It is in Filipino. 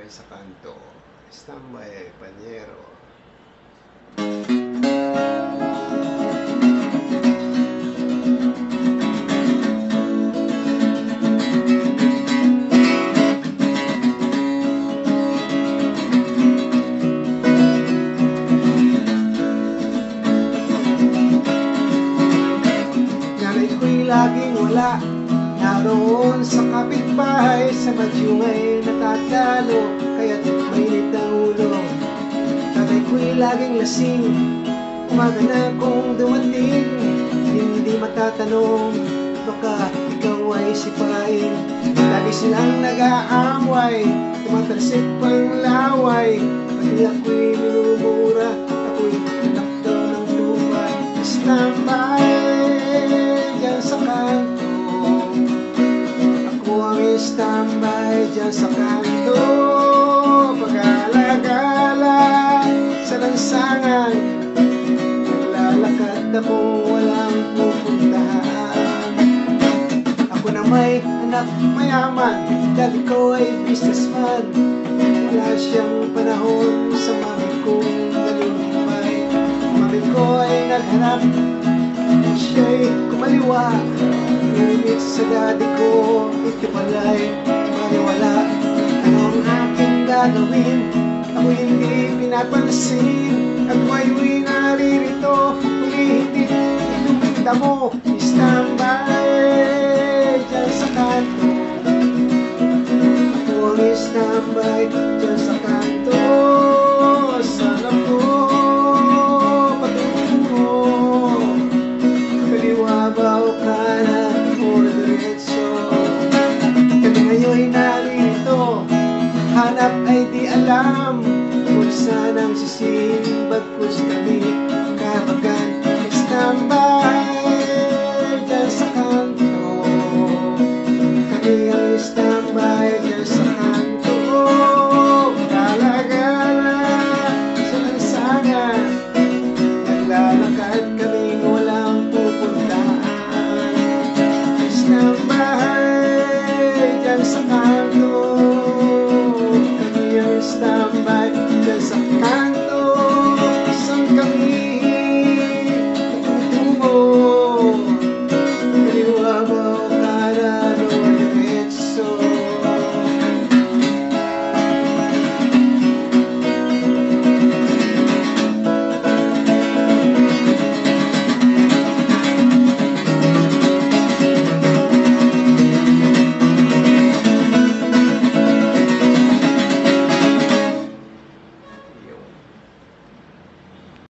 dyan sa kanto. Standby, panyero. Nanay ko'y laging wala, naroon sa kapitbahay, sa madyungay natatalo, kaya't mainit ang ulo. Tatay ko'y laging lasing, umaga na kung dumating, hindi matatanong, baka ikaw ay sipain. Lagi silang nag-aaway, tumatalsik pang laway, pati ako'y minumura, ako'y anak daw ng lupa. Standby dyan sa kanto, ako ang standby dyan sa kanto. Pag-alagala sa lansangan, naglalakad akong walang pupuntahan. Ako na may anak mayaman, dati ko ay businessman. Wala siyang panahon sa mami kong nalumpay. Mami ko ay naghanap, siya'y kumaliwa, ngunit sa daddy ko ito pala'y maniwala. Ano ang aking gagawin? Ako hindi pinapansin. At ako'y naririto, humihintid, inuminda mo. Standby dyan sa kanto, ako ang standby dyan sa kanto. Sana po patungo, kaliwa ba o kanan o diretso. Kami ngayon'y narito, hanap ay di alam, kung saan ang sisimba, kus kami kabagan. Standby